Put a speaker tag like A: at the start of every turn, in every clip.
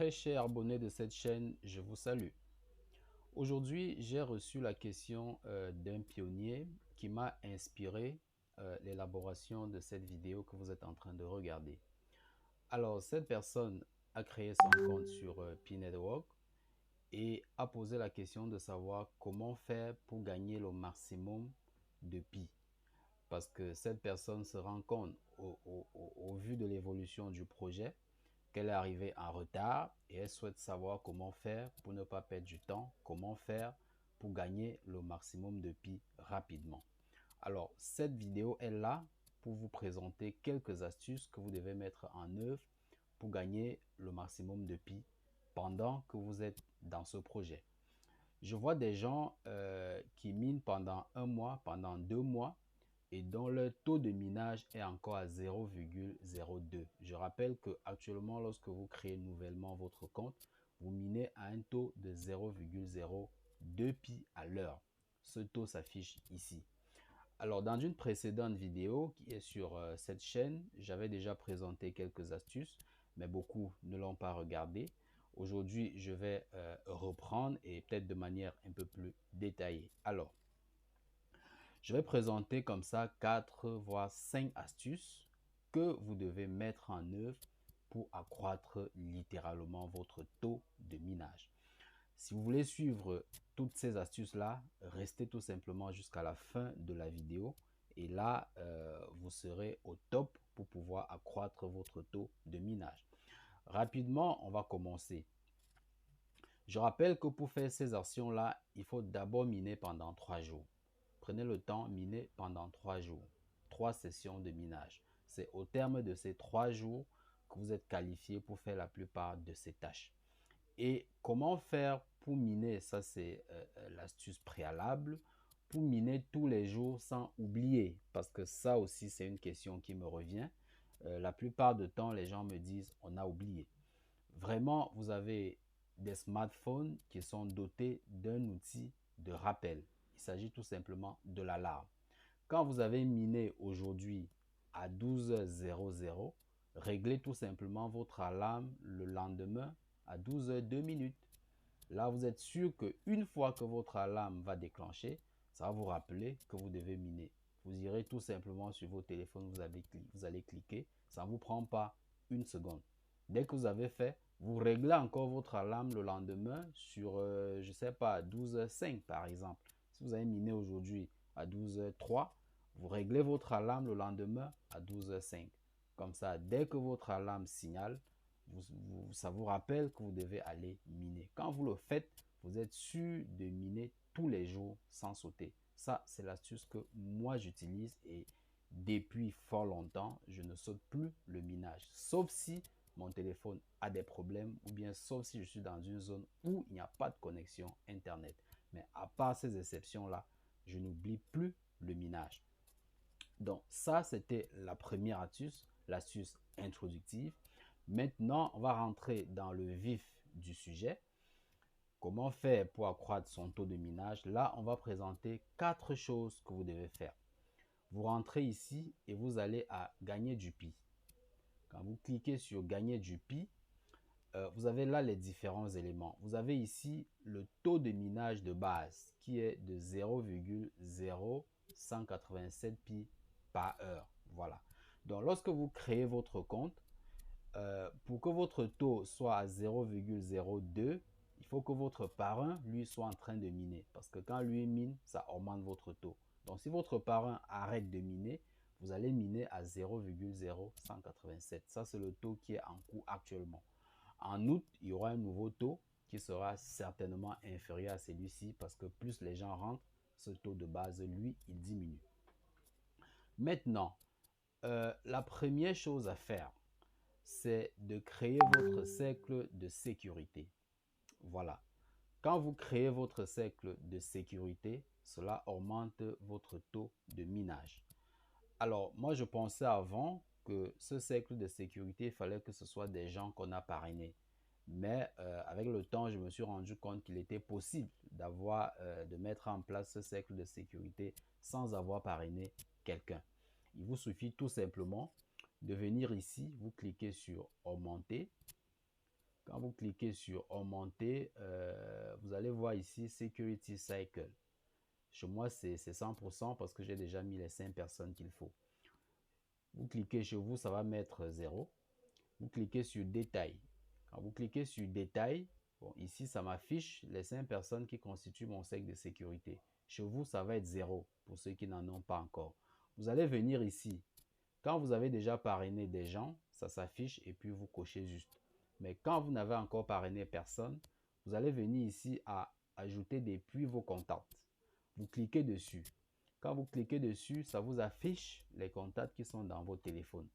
A: Très chers abonnés de cette chaîne, je vous salue. Aujourd'hui, j'ai reçu la question d'un pionnier qui m'a inspiré l'élaboration de cette vidéo que vous êtes en train de regarder. Alors, cette personne a créé son compte sur Pi Network et a posé la question de savoir comment faire pour gagner le maximum de Pi. Parce que cette personne se rend compte au vu de l'évolution du projet qu'elle est arrivée en retard et elle souhaite savoir comment faire pour ne pas perdre du temps, comment faire pour gagner le maximum de pi rapidement. Alors, cette vidéo est là pour vous présenter quelques astuces que vous devez mettre en œuvre pour gagner le maximum de pi pendant que vous êtes dans ce projet. Je vois des gens qui minent pendant un mois, pendant 2 mois, et dont le taux de minage est encore à 0,02. Je rappelle que actuellement, lorsque vous créez nouvellement votre compte, vous minez à un taux de 0,02 pi à l'heure. Ce taux s'affiche ici. Alors, dans une précédente vidéo qui est sur cette chaîne, j'avais déjà présenté quelques astuces, mais beaucoup ne l'ont pas regardé. Aujourd'hui, je vais reprendre et peut-être de manière un peu plus détaillée. Alors, je vais présenter comme ça 4 voire 5 astuces que vous devez mettre en œuvre pour accroître littéralement votre taux de minage. Si vous voulez suivre toutes ces astuces-là, restez tout simplement jusqu'à la fin de la vidéo et là, vous serez au top pour pouvoir accroître votre taux de minage. Rapidement, on va commencer. Je rappelle que pour faire ces actions-là, il faut d'abord miner pendant 3 jours. Prenez le temps, miner pendant 3 jours. 3 sessions de minage. C'est au terme de ces 3 jours que vous êtes qualifié pour faire la plupart de ces tâches. Et comment faire pour miner? Ça, c'est l'astuce préalable. Pour miner tous les jours sans oublier. Parce que ça aussi, c'est une question qui me revient. La plupart du temps, les gens me disent on a oublié. Vraiment, vous avez des smartphones qui sont dotés d'un outil de rappel. Il s'agit tout simplement de l'alarme. Quand vous avez miné aujourd'hui à 12h00, réglez tout simplement votre alarme le lendemain à 12h02. Là, vous êtes sûr qu'une fois que votre alarme va déclencher, ça va vous rappeler que vous devez miner. Vous irez tout simplement sur vos téléphones, vous allez cliquer, ça ne vous prend pas une seconde. Dès que vous avez fait, vous réglez encore votre alarme le lendemain sur, je ne sais pas, 12h05 par exemple. Si vous avez miné aujourd'hui à 12h03, vous réglez votre alarme le lendemain à 12h05. Comme ça, dès que votre alarme signale, ça vous rappelle que vous devez aller miner. Quand vous le faites, vous êtes sûr de miner tous les jours sans sauter. Ça, c'est l'astuce que moi j'utilise et depuis fort longtemps, je ne saute plus le minage. Sauf si mon téléphone a des problèmes ou bien sauf si je suis dans une zone où il n'y a pas de connexion Internet. Mais à part ces exceptions-là, je n'oublie plus le minage. Donc ça, c'était la première astuce, l'astuce introductive. Maintenant, on va rentrer dans le vif du sujet. Comment faire pour accroître son taux de minage? Là, on va présenter 4 choses que vous devez faire. Vous rentrez ici et vous allez à gagner du pi. Quand vous cliquez sur gagner du pi, vous avez là les différents éléments. Vous avez ici le taux de minage de base qui est de 0,0187 pi par heure. Voilà. Donc, lorsque vous créez votre compte, pour que votre taux soit à 0,02, il faut que votre parrain, lui, soit en train de miner. Parce que quand lui mine, ça augmente votre taux. Donc, si votre parrain arrête de miner, vous allez miner à 0,0187. Ça, c'est le taux qui est en cours actuellement. En août, il y aura un nouveau taux qui sera certainement inférieur à celui-ci parce que plus les gens rentrent, ce taux de base, lui, il diminue. Maintenant, la première chose à faire, c'est de créer votre cercle de sécurité. Voilà. Quand vous créez votre cercle de sécurité, cela augmente votre taux de minage. Alors, moi, je pensais avant que ce cercle de sécurité, il fallait que ce soit des gens qu'on a parrainés. Mais avec le temps, je me suis rendu compte qu'il était possible de mettre en place ce cercle de sécurité sans avoir parrainé quelqu'un. Il vous suffit tout simplement de venir ici, vous cliquez sur augmenter. Quand Quand vous cliquez sur augmenter, vous allez voir ici Security Cycle. Chez moi, c'est 100% parce que j'ai déjà mis les 5 personnes qu'il faut. Vous cliquez chez vous, ça va mettre 0. Vous cliquez sur détail. Quand vous cliquez sur détail, bon, ici, ça m'affiche les 5 personnes qui constituent mon cercle de sécurité. Chez vous, ça va être 0 pour ceux qui n'en ont pas encore. Vous allez venir ici. Quand vous avez déjà parrainé des gens, ça s'affiche et puis vous cochez juste. Mais quand vous n'avez encore parrainé personne, vous allez venir ici à ajouter depuis vos contacts. Vous cliquez dessus. Quand vous cliquez dessus, ça vous affiche les contacts qui sont dans votre téléphone.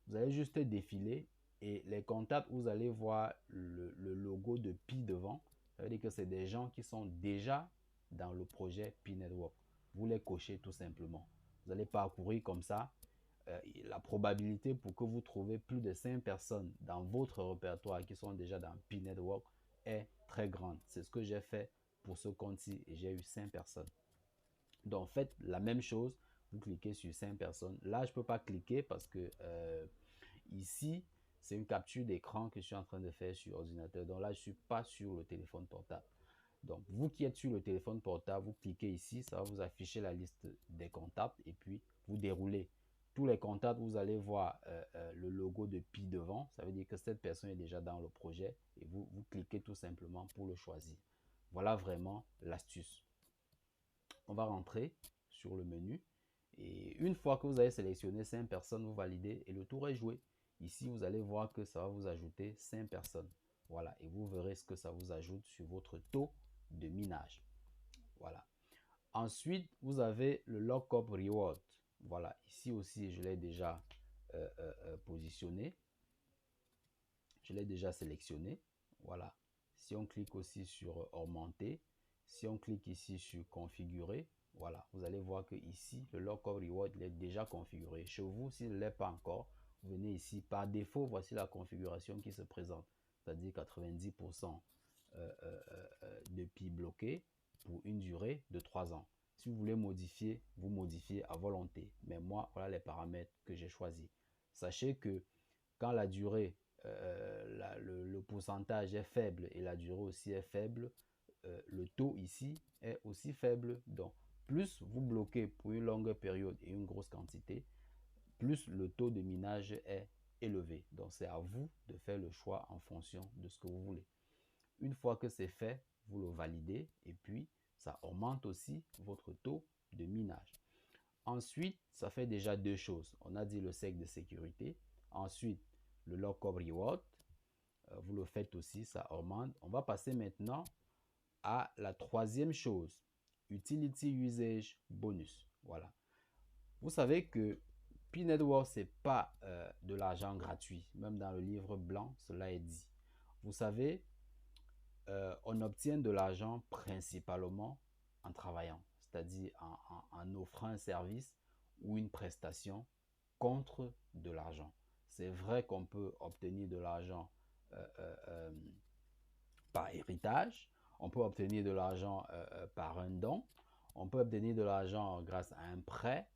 A: Vous allez juste défiler et les contacts, vous allez voir le logo de Pi devant. Ça veut dire que c'est des gens qui sont déjà dans le projet Pi Network. Vous les cochez tout simplement. Vous allez parcourir comme ça. La probabilité pour que vous trouviez plus de 5 personnes dans votre répertoire qui sont déjà dans Pi Network est très grande. C'est ce que j'ai fait pour ce compte-ci et j'ai eu 5 personnes. Donc, faites la même chose. Vous cliquez sur 5 personnes. Là, je ne peux pas cliquer parce que ici, c'est une capture d'écran que je suis en train de faire sur ordinateur. Donc là, je ne suis pas sur le téléphone portable. Donc, vous qui êtes sur le téléphone portable, vous cliquez ici, ça va vous afficher la liste des contacts et puis vous déroulez. Tous les contacts, vous allez voir le logo de Pi devant. Ça veut dire que cette personne est déjà dans le projet et vous cliquez tout simplement pour le choisir. Voilà vraiment l'astuce. On va rentrer sur le menu et une fois que vous avez sélectionné 5 personnes, vous validez et le tour est joué. Ici, vous allez voir que ça va vous ajouter 5 personnes. Voilà, et vous verrez ce que ça vous ajoute sur votre taux de minage. Voilà. Ensuite, vous avez le Lockup Reward. Voilà, ici aussi, je l'ai déjà positionné. Je l'ai déjà sélectionné. Voilà. Si on clique aussi sur augmenter, si on clique ici sur configurer, voilà, vous allez voir que ici, le Lockup Reward il est déjà configuré. Chez vous, s'il ne l'est pas encore, vous venez ici. Par défaut, voici la configuration qui se présente. C'est-à-dire 90% de pi bloqué pour une durée de 3 ans. Si vous voulez modifier, vous modifiez à volonté. Mais moi, voilà les paramètres que j'ai choisis. Sachez que quand la durée, le pourcentage est faible et la durée aussi est faible, le taux ici est aussi faible. Donc, plus vous bloquez pour une longue période et une grosse quantité, plus le taux de minage est élevé. Donc, c'est à vous de faire le choix en fonction de ce que vous voulez. Une fois que c'est fait, vous le validez et puis ça augmente aussi votre taux de minage. Ensuite, ça fait déjà deux choses. On a dit le cercle de sécurité. Ensuite, le lockup reward. Vous le faites aussi, ça augmente. On va passer maintenant à la troisième chose. Utility Usage Bonus. Voilà. Vous savez que Pi Network, ce n'est pas de l'argent gratuit. Même dans le livre blanc, cela est dit. Vous savez, on obtient de l'argent principalement en travaillant, c'est-à-dire en offrant un service ou une prestation contre de l'argent. C'est vrai qu'on peut obtenir de l'argent par héritage, on peut obtenir de l'argent par un don, on peut obtenir de l'argent grâce à un prêt,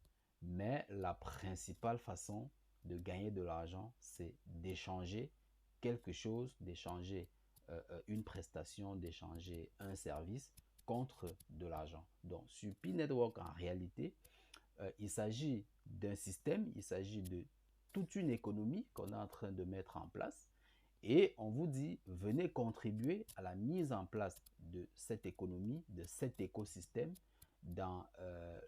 A: mais la principale façon de gagner de l'argent, c'est d'échanger quelque chose, d'échanger une prestation, d'échanger un service contre de l'argent. Donc, sur Pi Network, en réalité, il s'agit d'un système, il s'agit de toute une économie qu'on est en train de mettre en place et on vous dit, venez contribuer à la mise en place de cette économie, de cet écosystème dans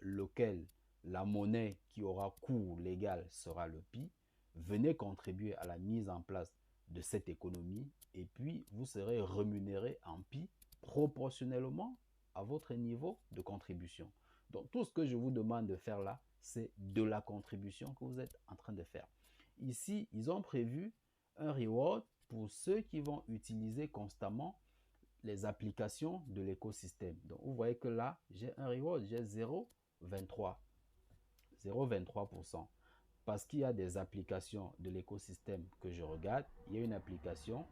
A: lequel la monnaie qui aura cours légal sera le Pi. Venez contribuer à la mise en place de cette économie et puis vous serez rémunéré en Pi proportionnellement à votre niveau de contribution. Donc tout ce que je vous demande de faire là, c'est de la contribution que vous êtes en train de faire. Ici, ils ont prévu un reward pour ceux qui vont utiliser constamment les applications de l'écosystème. Donc vous voyez que là, j'ai un reward, j'ai 0,23. 0,23%. Parce qu'il y a des applications de l'écosystème que je regarde. Il y a une application,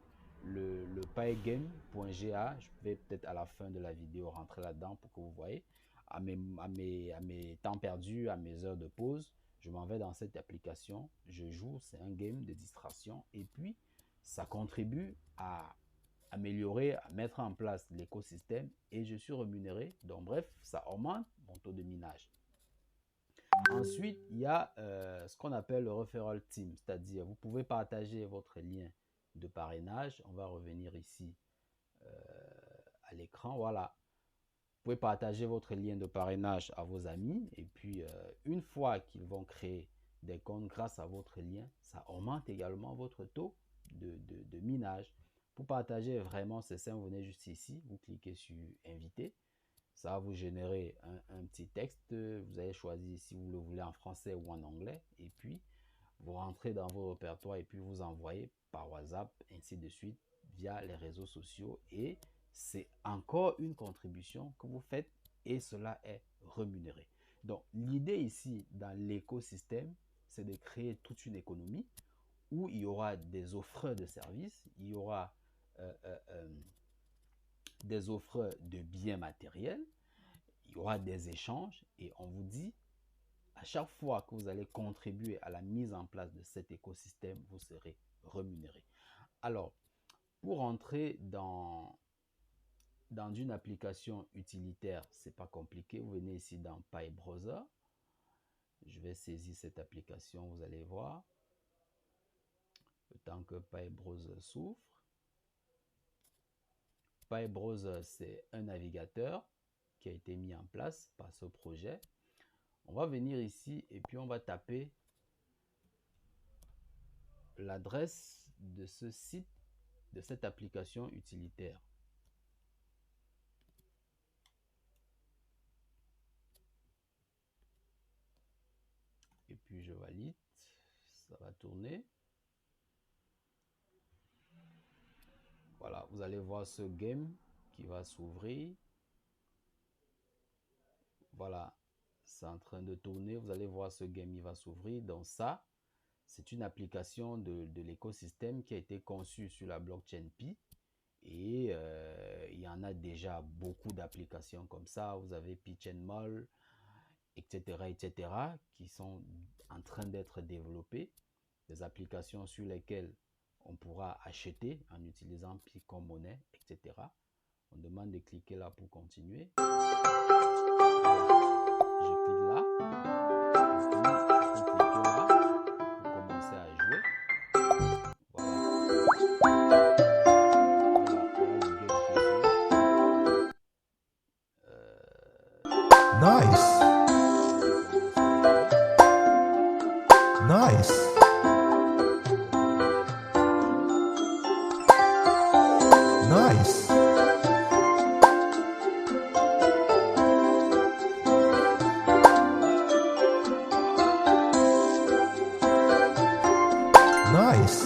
A: le pygame.ga. Je vais peut-être à la fin de la vidéo rentrer là-dedans pour que vous voyez. À mes temps perdus, à mes heures de pause, je m'en vais dans cette application. Je joue, c'est un game de distraction. Et puis, ça contribue à améliorer, à mettre en place l'écosystème et je suis rémunéré. Donc bref, ça augmente mon taux de minage. Ensuite, il y a ce qu'on appelle le referral team, c'est-à-dire vous pouvez partager votre lien de parrainage. On va revenir ici à l'écran. Voilà, vous pouvez partager votre lien de parrainage à vos amis et puis une fois qu'ils vont créer des comptes grâce à votre lien, ça augmente également votre taux de minage. Pour partager, vraiment, c'est simple, vous venez juste ici, vous cliquez sur inviter. Ça va vous générer un petit texte. Vous allez choisir si vous le voulez en français ou en anglais. Et puis, vous rentrez dans vos répertoires et puis vous envoyez par WhatsApp, ainsi de suite, via les réseaux sociaux. Et c'est encore une contribution que vous faites et cela est rémunéré. Donc, l'idée ici, dans l'écosystème, c'est de créer toute une économie où il y aura des offreurs de services, il y aura des offreurs de biens matériels, il y aura des échanges et on vous dit, à chaque fois que vous allez contribuer à la mise en place de cet écosystème, vous serez rémunéré. Alors, pour entrer dans une application utilitaire, c'est pas compliqué. Vous venez ici dans PyBrowser. Je vais saisir cette application, vous allez voir. Le temps que PyBrowser s'ouvre. PyBrowser, c'est un navigateur qui a été mis en place par ce projet. On va venir ici et puis on va taper l'adresse de ce site, de cette application utilitaire. Et puis je valide, ça va tourner. Voilà, vous allez voir ce game qui va s'ouvrir. Voilà, c'est en train de tourner. Vous allez voir ce game, il va s'ouvrir. Donc ça, c'est une application de l'écosystème qui a été conçue sur la blockchain Pi. Et il y en a déjà beaucoup d'applications comme ça. Vous avez PiChainMall, etc., qui sont en train d'être développées. Des applications sur lesquelles on pourra acheter en utilisant Pi comme monnaie, etc. On demande de cliquer là pour continuer. Je clique là. Et puis, je peux cliquer là pour commencer à jouer.
B: Nice. Nice. Nice. Nice. Nice.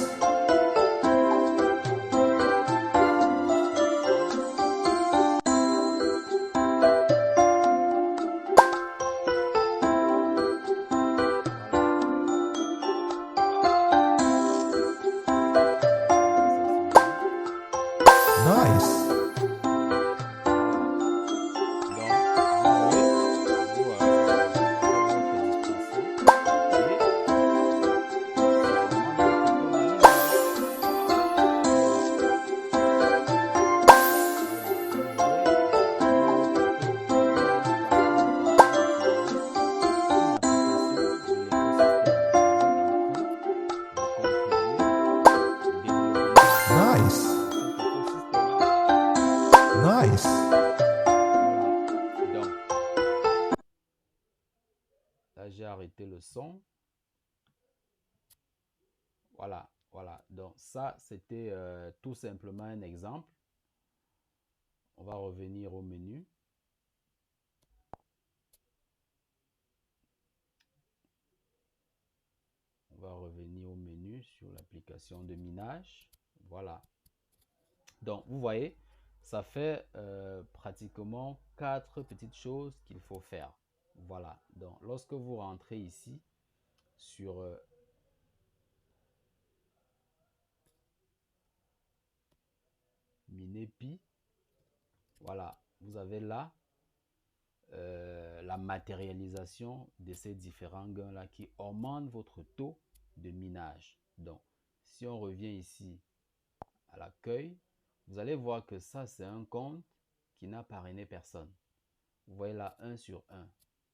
B: Nice. Nice.
A: Donc, là, j'ai arrêté le son. Voilà, voilà. Donc, ça, c'était tout simplement un exemple. On va revenir au menu. On va revenir au menu sur l'application de minage. Voilà. Donc, vous voyez, ça fait pratiquement 4 petites choses qu'il faut faire. Voilà. Donc, lorsque vous rentrez ici sur Minepi, voilà, vous avez là la matérialisation de ces différents gains-là qui augmentent votre taux de minage. Donc, si on revient ici à l'accueil, Vous allez voir que ça, c'est un compte qui n'a parrainé personne. Vous voyez là, 1 sur 1.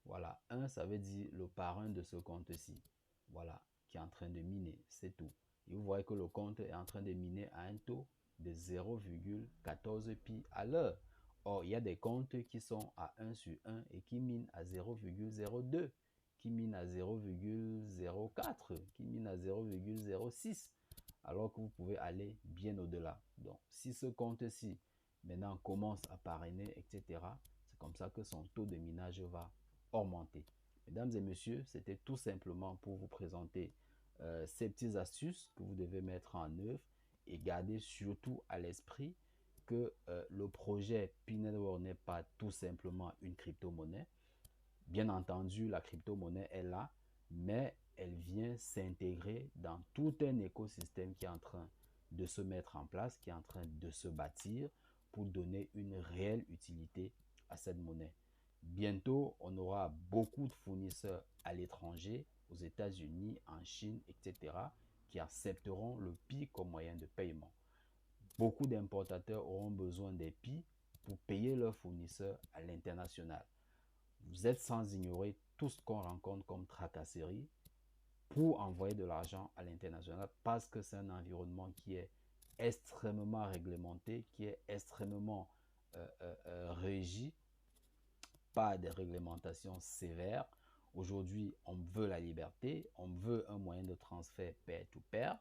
A: Voilà, 1, ça veut dire le parrain de ce compte-ci. Voilà, qui est en train de miner, c'est tout. Et vous voyez que le compte est en train de miner à un taux de 0,14 pi à l'heure. Or, il y a des comptes qui sont à 1 sur 1 et qui minent à 0,02, qui minent à 0,04, qui minent à 0,06, alors que vous pouvez aller bien au-delà. Donc, si ce compte-ci maintenant commence à parrainer, etc., c'est comme ça que son taux de minage va augmenter. Mesdames et messieurs, c'était tout simplement pour vous présenter ces petites astuces que vous devez mettre en œuvre et garder surtout à l'esprit que le projet P-Network n'est pas tout simplement une crypto-monnaie. Bien entendu, la crypto-monnaie est là, mais elle vient s'intégrer dans tout un écosystème qui est en train de se mettre en place, qui est en train de se bâtir pour donner une réelle utilité à cette monnaie. Bientôt, on aura beaucoup de fournisseurs à l'étranger, aux États-Unis, en Chine, etc., qui accepteront le Pi comme moyen de paiement. Beaucoup d'importateurs auront besoin des Pi pour payer leurs fournisseurs à l'international. Vous êtes sans ignorer tout ce qu'on rencontre comme tracasserie pour envoyer de l'argent à l'international parce que c'est un environnement qui est extrêmement réglementé, qui est extrêmement régi par des réglementations sévères. Aujourd'hui, on veut la liberté, on veut un moyen de transfert pair-to-pair.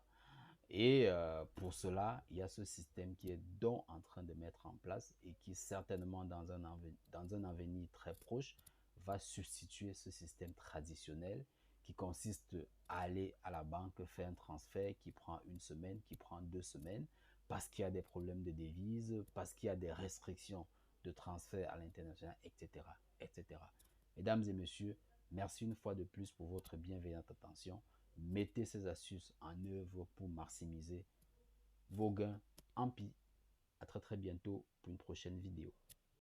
A: Et pour cela, il y a ce système qui est donc en train de mettre en place et qui certainement dans un avenir très proche va substituer ce système traditionnel qui consiste à aller à la banque, faire un transfert qui prend une semaine, qui prend 2 semaines, parce qu'il y a des problèmes de devises, parce qu'il y a des restrictions de transfert à l'international, etc., etc. Mesdames et messieurs, merci une fois de plus pour votre bienveillante attention. Mettez ces astuces en œuvre pour maximiser vos gains en pi. À très bientôt pour une prochaine vidéo.